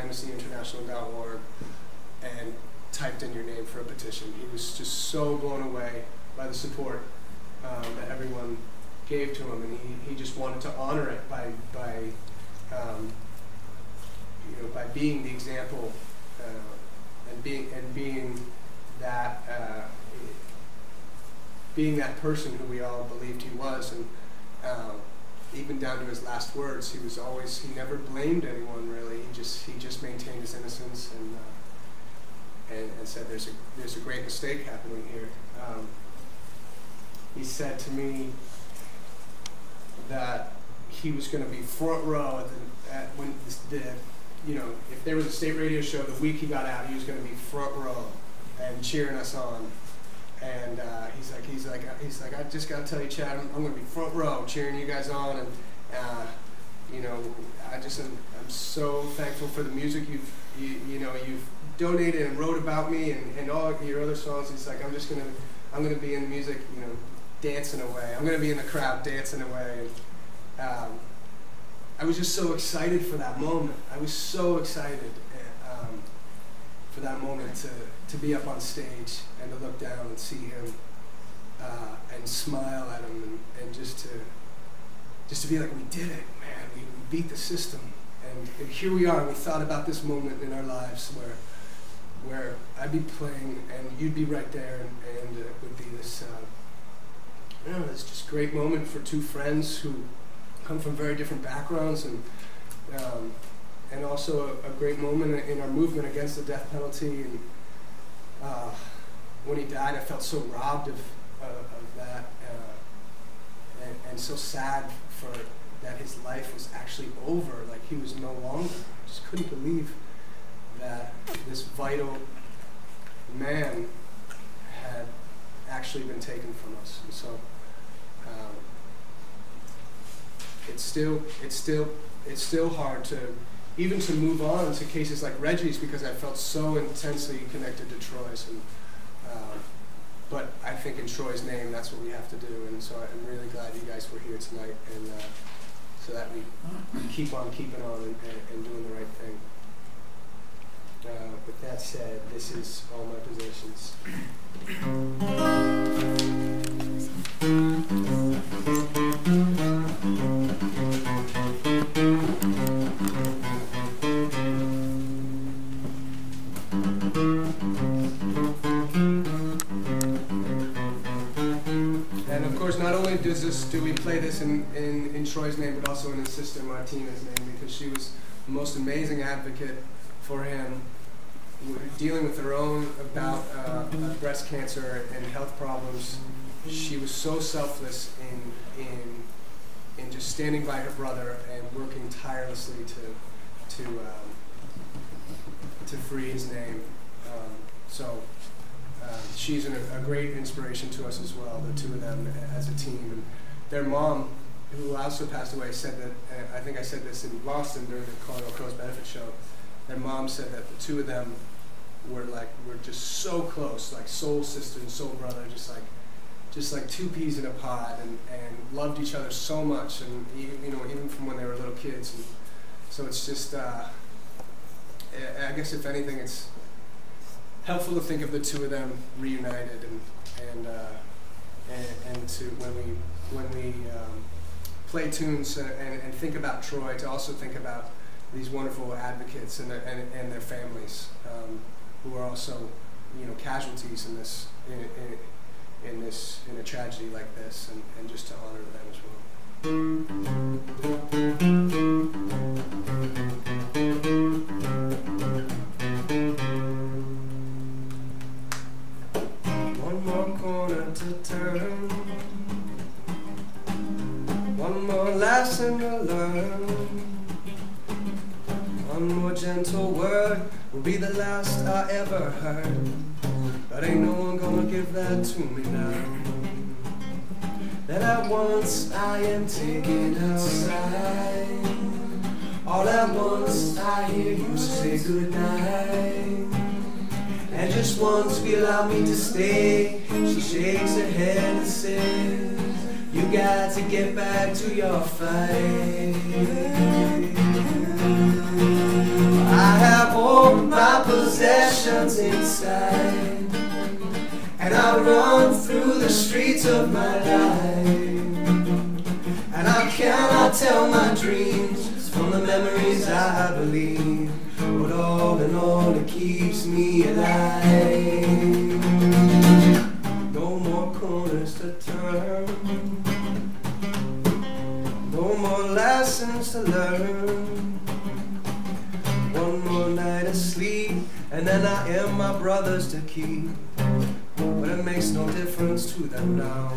amnestyinternational.org and typed in your name for a petition. He was just so blown away by the support that everyone gave to him, and he just wanted to honor it by being the example and being that person who we all believed he was. And even down to his last words, he never blamed anyone really. He just maintained his innocence and said there's a great mistake happening here. He said to me that he was going to be front row if there was a state radio show the week he got out, he was going to be front row and cheering us on. And he's like, I just got to tell you, Chad, I'm going to be front row cheering you guys on, and I'm so thankful for the music you've donated and wrote about me and all your other songs. He's like, I'm going to be in the music, dancing away. I'm going to be in the crowd dancing away. And, I was just so excited for that moment. I was so excited for that moment to be up on stage and to look down and see him and smile at him and just to be like, we did it, man. We beat the system, and here we are. We thought about this moment in our lives where I'd be playing and you'd be right there, and it would be this this just great moment for two friends who come from very different backgrounds, and also a great moment in our movement against the death penalty. And when he died, I felt so robbed of that, and so sad for that his life was actually over, like he was no longer. I just couldn't believe that this vital man had actually been taken from us. And so it's still hard to even to move on to cases like Reggie's, because I felt so intensely connected to Troy's. And but I think in Troy's name, that's what we have to do. And so I'm really glad you guys were here tonight, and so that we keep on keeping on and doing the right thing. With that said, this is All My Possessions. And of course, not only do we play this in Troy's name, but also in his sister Martina's name, because she was the most amazing advocate for him, dealing with her own bout of breast cancer and health problems. She was so selfless in just standing by her brother and working tirelessly to free his name. She's a great inspiration to us as well, the two of them as a team. And their mom, who also passed away, said that, I think I said this in Boston during the Colorado Crows benefit show, their mom said that the two of them were just so close, like soul sister and soul brother, just like two peas in a pod, and loved each other so much, and even from when they were little kids. And so it's just, I guess if anything, it's helpful to think of the two of them reunited, and to when we play tunes and think about Troy, to also think about these wonderful advocates and their families, who are also casualties in a tragedy like this, and just to honor them as well. One more corner to turn, one more lesson to learn, one more gentle word will be the last I ever heard. But ain't no one gonna give that to me now. That at once I am taken outside. All at once I hear you say goodnight. And just once we allow me to stay. She shakes her head and says, you got to get back to your fight. I have possessions inside, and I run through the streets of my life, and I cannot tell my dreams from the memories I believe, but all in all it keeps me alive. No more corners to turn, no more lessons to learn. One more night of sleep, and then I am my brothers to keep, but it makes no difference to them now.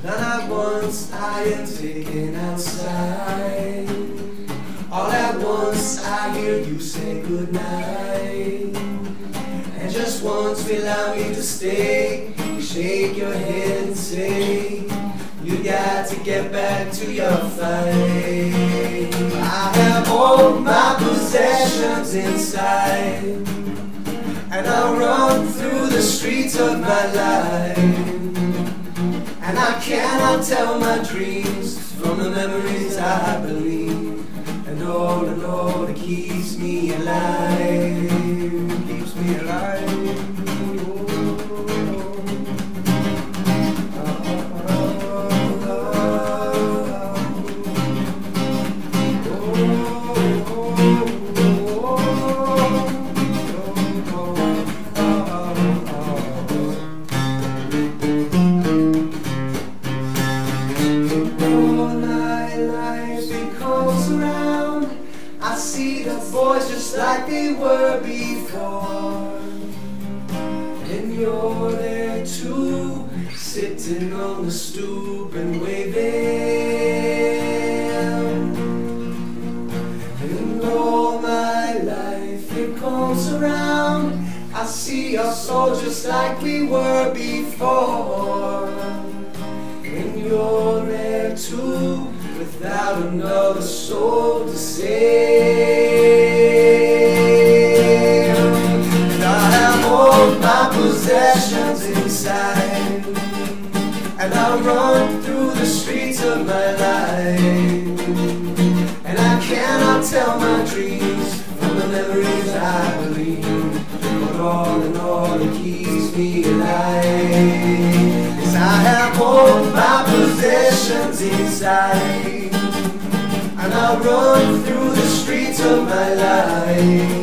Then at once I am taken outside, all at once I hear you say goodnight, and just once you allow me to stay, you shake your head and say, you got to get back to your fight. I have all my possessions inside, and I run through the streets of my life, and I cannot tell my dreams from the memories I believe, and all it keeps me alive, keeps me alive. I see the boys just like they were before, and you're there too, sitting on the stoop and waving. And all my life it comes around, I see us all just like we were before, and you're there too, without another soul to save. And I have all my possessions inside, and I run through the streets of my life, and I cannot tell my dreams from the memories I believe, but all in all it keeps me alive. Yes, I have all my possessions inside, and I run through the streets of my life,